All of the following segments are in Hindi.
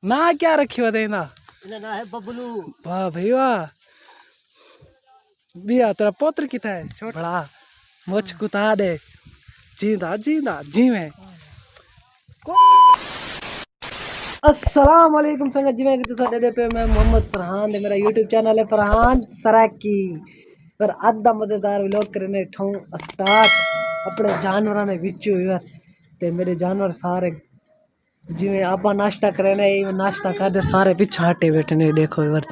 ना क्या रखी हुआ देना ना है बबलू। वाह भाई वाह। बिया तेरा पोत्र कितना है छोटा बड़ा मुझ कुता दे जींदा जींदा जीवे। अस्सलाम वालेकुम संगत जी मैं तुसा दे पे मैं मोहम्मद फरहान दे मेरा यूट्यूब चैनल है फरहान सराकी पर अद्धा मजेदार व्लॉग करने ठों स्टार्ट अपने जानवरों ने विचू ते मेरे जानवर सारे जिवें आपा नाश्ता करे ना ये नाश्ता करते सारे पीछे हटे बैठे ने देखो इवर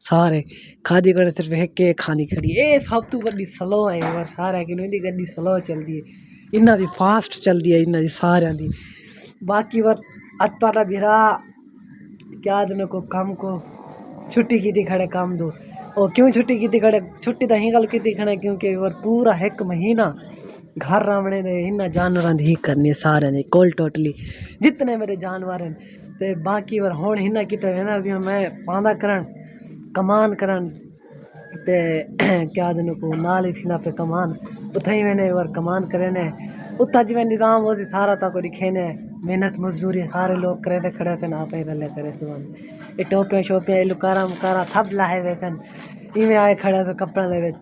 सारे खादी करे सिर्फ एक के खानी खड़ी ए सब तू गड्डी स्लो है इवर सारे कि इनकी गड्डी स्लो चलती है इन्ना दी फास्ट चलती है इन्ना दी सारियां दी बाकी वर अत्ता बिरा क्या दिन को काम को छुट्टी की थी खड़े काम दो और क्यों छुट्टी की थी खड़े छुट्टी तो ही गल की थी खड़े क्योंकि वर पूरा एक महीना घर रावणे ने इन जानवरों की ही करनी सारे ने कोल टोटली जितने मेरे जानवर हैं ते बाकी वर हुण हिना किते वेंदा भी मैं पांदा करन कमान करन ते क्या दिन को नाल ही थी ना पे कमान उथे ही मैंने वर कमान करे ने उतना जिवें निज़ाम हो सारा तक दिखे ने मेहनत मजदूरी सारे लोग करे थे खड़े से ना पे रले करे सुन ये टोपियां शोपियां लुकारा मुकारा थब लाए वैसन इवें आए खड़े से कपड़ा दे विच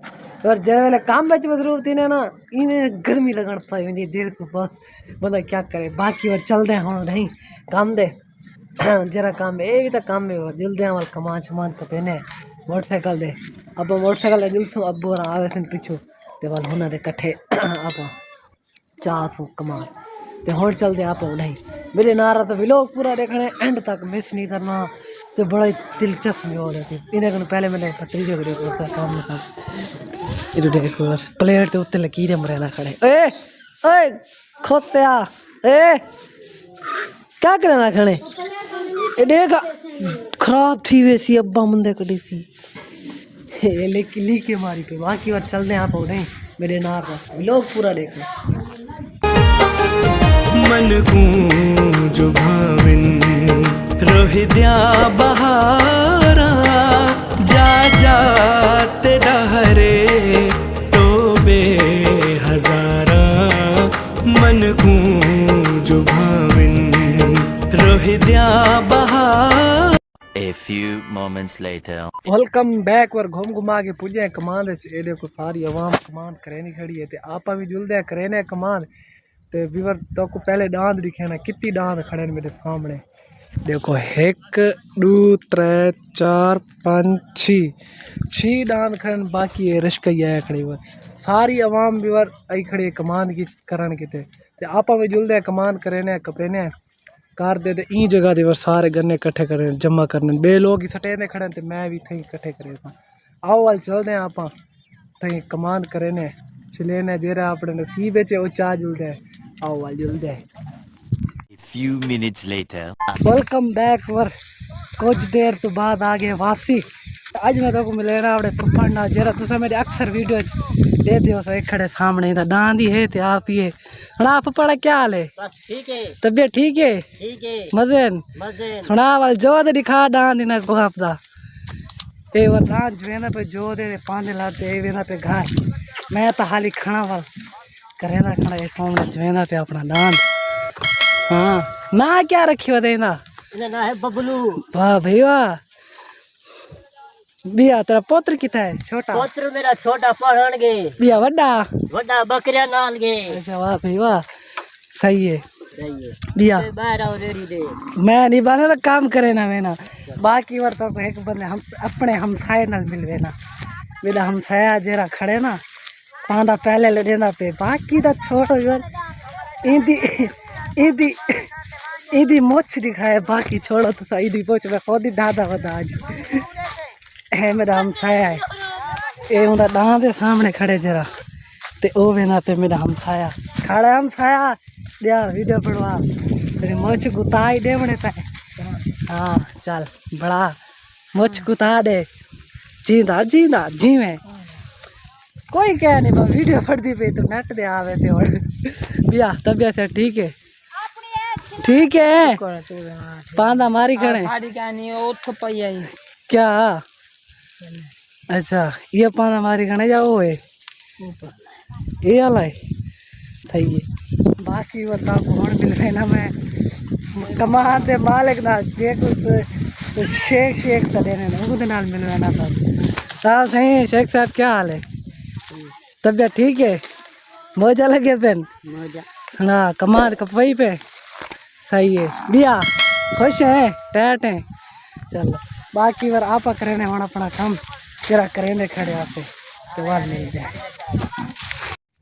और जै वेले काम में मसरूफ थी ना इवें गर्मी लगन पाई वेंदी दिल को बस बंदा क्या करे बाकी और चलते हैं हुण नहीं काम दे जरा काम ये भी तो काम में जल्दी वाल कमान शमान कपेने मोटरसाइकिल दे अब मोटरसाइकिल जुलसूँ अब्बू और आवे सन पिछू ते वाल हुना दे कट्ठे आप चाह सू कमान ते हुण चलते आप नहीं मेरे नारा तो व्लॉग पूरा देखने एंड तक मिस नहीं करना तो बड़ा ही दिलचस्प हो रही थी इन्हें पहले मैंने पटरी जो काम इधर देखो प्लेट के उत्ते लकीरें मरेना खड़े ए ओए खोत्या ए क्या करना खड़े ए देख खराब थी वैसी अब्बा मुंदे कड़ी सी ये लीके मारी पे बाकी बार चलते हैं आप नहीं मेरे नार का व्लॉग पूरा देखना मन को जो भाविन रोहिद्या बहारा जा जाते डहरे तो बेहजारा मन को जो भाविन रोहिद्या बहारा। A few moments later. Welcome back वर घूम घुमा के पुजे कमान ए देखो सारी आवाम कमान करे नहीं खड़ी है ते आपा भी जुलदे करे ने कमान ते विवर तो को पहले डांद दिखे ना कितनी डांद खड़े मेरे सामने देखो एक दो त्रै चार पाँच छी डांद खड़े बाकी है रिश्क ही है खड़ी वर सारी आवाम विवर आई खड़ी कमान की करण किते ते आपा भी जुलदे कमान करे ने कपेने कार दे ई जगह दे वर सारे गन्ने इकट्ठे करने जमा करने बे लोग ही सटे ने खड़े ते मैं भी थई इकट्ठे करे था आओ वाल चलदे आप थई कमान करे ने चले ने जेरा अपने नसीब च ओ चा जुलदे आओ वाल जुलदे। A few minutes later. Welcome back वर कुछ देर तो बाद आ गए वापसी आज मैं तो मिले ना अपने पप्पा जरा तुसा मेरे अक्सर वीडियो दे दियो सो एक खड़े सामने था डांदी है ते आप ही है हना आप पड़ा क्या हाल है बस ठीक है तबीयत ठीक है मजेन सुना वाल जो दे दिखा डांदी ना को आपदा ए वर डांद वेना पे जो दे पाने लाते ए वेना पे घर मैं तो हाली खाना वाल करे ना खाना ए सामने वेना पे अपना डांद हाँ ना क्या रखी हो देना ना है बबलू। वाह भाई वाह। बिया तेरा पोत्र कितना है छोटा पोत्र मेरा छोटा पढ़न गे बिया वड्डा वड्डा बकरिया नाल गे। अच्छा वाह भाई वाह सही है बिया बाहर आओ रेडी दे मैं नहीं बात में काम करे ना मैं ना बाकी बार तो एक बंदे हम अपने हमसाए ना मिलवे ना मेरा हमसाया जरा खड़े ना पांदा पहले ले देना पे बाकी तो छोड़ो यार इंदी इंदी इंदी मोछ दिखाए बाकी छोड़ो तो सही दी पोछ मैं खुद ही दादा वदा आज है मेरा हमसाया है ये उनका डां दे सामने खड़े जरा ते ओ वेना पे मेरा हमसाया खड़ा हमसाया दिया वीडियो पड़वा तेरी मोछ गुताई दे बने पे हाँ चल बड़ा मोछ गुता दे जींदा जींदा जीवे कोई क्या नहीं मैं वीडियो पढ़ती पे तो नेट दे आ वैसे और बिया तबियत से ठीक है पांदा मारी खड़े साड़ी क्या नहीं उठ पई आई क्या अच्छा ये पाना मारी खड़े जाओ है ये वाला है थई बाकी बता कौन मिल रहे ना मैं कमाल दे मालिक ना जे कुछ शेख शेख सा देने ना उहदे नाल मिलवाना बस। साहब सही शेख साहब क्या हाल है? तबीयत ठीक है? मौजा लगे पेन? मौजा। हाँ कमाल कपई पे सही है बिया खुश है टैट है चलो बाकी बार आप करें हम अपना काम जरा करें खड़े आपे तो बार मिल जाए।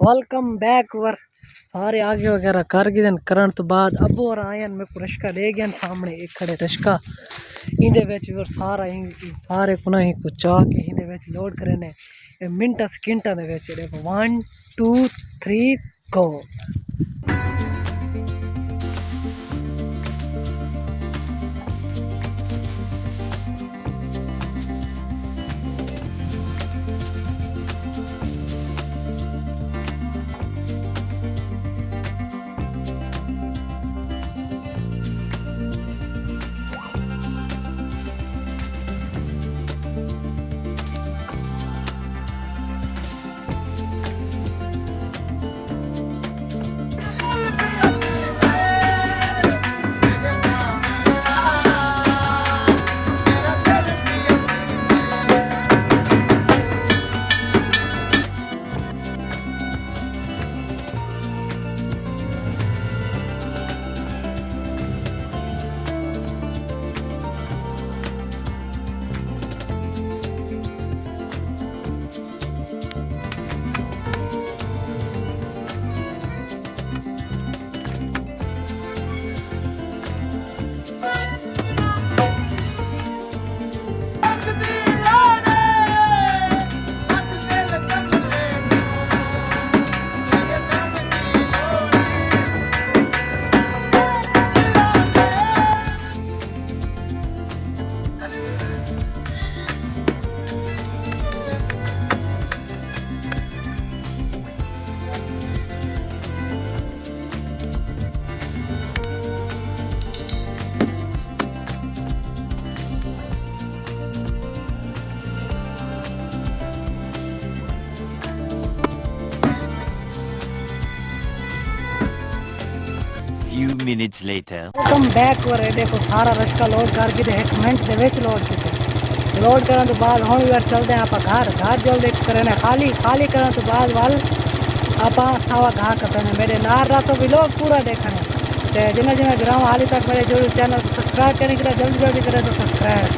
वेलकम बैक वर सारे आगे वगैरह कर गए करन तो बाद अब और आयन मेरे को रिश्का दे गया सामने एक खड़े रिश्का इंदे विच और सारा सारे कुना ही को चा के इंदे विच लोड करने मिनटा सेकंडा दे विच देखो 1 2 3 go. Few minutes later. Welcome back वर देखो सारा रश्का लोड करके एक मिनट के विच लोड किते लोड करने तो बाद हम यार चलते हैं आप घर घर जल्दी करने खाली खाली करने तो बाद वाल आप सावा घा कपने मेरे नार रातों भी लोग पूरा देखने ते जिन्हें जिन्हें ग्राम हाली तक मेरे जो चैनल को सब्सक्राइब करने के लिए जल्दी जल्दी करें तो सब्सक्राइब।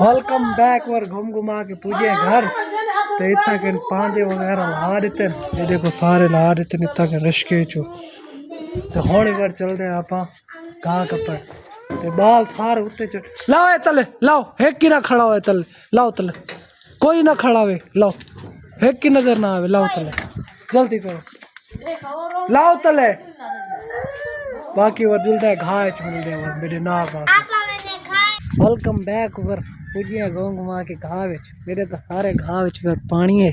वेलकम बैक वर घूम घुमा के पूजे घर तो इतना के पांजे वगैरह ला देते ये देखो सारे ला देते इतना के रिश्के चो तो हौली बार चलते हैं आप घा कपड़ ते बाल सारे उत्ते चढ़ लाओ तले लाओ एक की ना खड़ा हो तले लाओ तले कोई ना खड़ा हुए लाओ एक की नजर ना आवे लाओ तले जल्दी करो लाओ तले बाकी वो दिल दे घाय मिल दे मेरे ना वेलकम बैक वर पूजिया गाँव घुमा के घाह मेरे तो सारे घाह फिर पानी है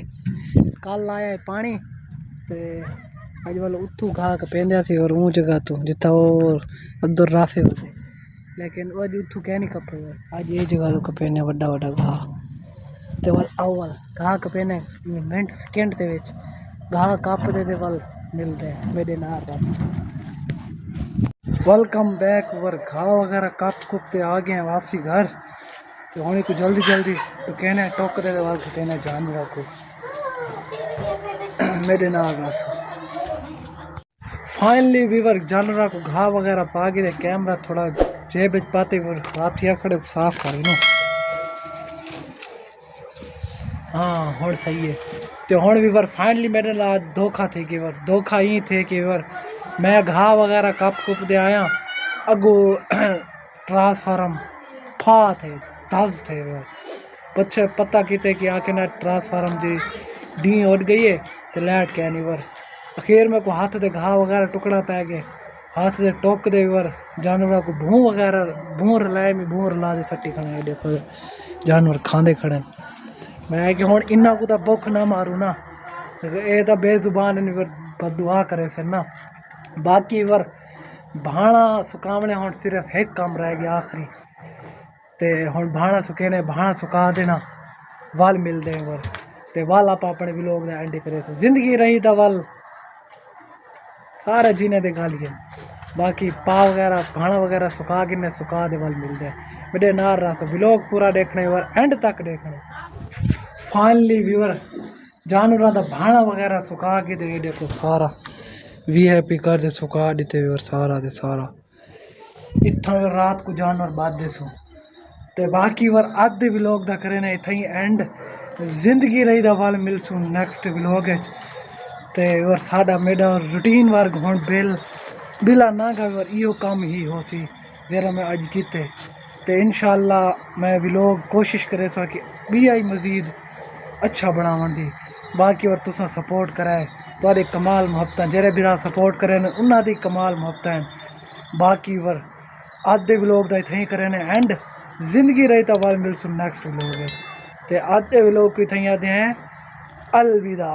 कल आया है पानी तो अज वाल उत्थू घाह कपेंदा सी और ऊँ जगह तो जितना वो अब्दुल राफे होते लेकिन अज उत्थू कह नहीं कपे अज ये जगह तो कपेने वड्डा वड्डा घाह तो वाल आओ वाल घाह कपेने मिनट सेकंड के विच घाह कपदे ते वाल मिलते हैं मेरे नाल बस। वेलकम बैक वर घाह वगैरह कप कुपते आ गए हैं वापसी घर तो होने को जल्दी जल्दी तो कहने टोकरे के बाद कहने जानवर को मेरे नाल बस। फाइनली वीवर जानवर को घाह वगैरह पा गए कैमरा थोड़ा जेब विच पाते वर हाथिया खड़े साफ कर नो। हाँ हुण सही है। तो हुण भी वर फाइनली मेरे नाल धोखा थी कि वर धोखा ही थे कि वर मैं घा वगैरह कप कुप दे आया अगो ट्रांसफार्म फा थे दस थे वर पछे पता किते कि आके ना ट्रांसफार्म दी डी उड़ गई है तो लाइट क्या नहीं वर अखीर में को हाथ दे घा वगैरह टुकड़ा पै गए हाथ दे टोक दे वर जानवर को भूं वगैरह भूं रलाए में भूं रला दे सट्टी खड़े देखो जानवर खांदे खड़े मैं कि हुण इन्ना को तो भुख ना मारू ना ये तो बेजुबान नहीं वर बदुआ करे से ना बाकी वर भाणा सुकावने हुण सिर्फ एक काम रह गया आखिरी ते हुण भाणा सुकेने भाणा सुका देना वल मिल दे वर ते वल आप अपने व्लॉग ने एंड करे से जिंदगी रही तो वल सारे जीने दे गालिए बाकी पा वगैरह भाणा वगैरह सुका के सुका दे वल मिल दे मेरे नार रहा व्लॉग पूरा देखने वर एंड तक देखने फाइनली व्यूअर जानवरों का भाणा वगैरह सुका के दे देखो सारा VIP कर दे सुका देते व्यूअर सारा दे सारा इतना रात को जानवर बाद दे सो ते बाकी वर आधे व्लॉग दा करे ने इतना ही एंड जिंदगी रही दा वाल मिल सू नेक्स्ट व्लॉग है ते और साडा मेरा रूटीन वर्ग हुण बिला ना गा वर इहो काम ही हो सी जेरा मैं अज कीते ते इंशाअल्लाह मैं व्लॉग कोशिश करे सो कि भी आई मजीद अच्छा बनावन दी बाकी और तुसा सपोर्ट कराए तुहाडे कमाल मुहब्बत जेरे बिरा सपोर्ट करे ने उन्हां दी कमाल मुहब्बत हैं बाकी वर आधे व्लॉग दा इत्थै ही करे ने एंड जिंदगी रही तो वाल मिल सू नेक्स्ट व्लॉग ते आधे व्लॉग को इत्थै ही आते हैं अलविदा।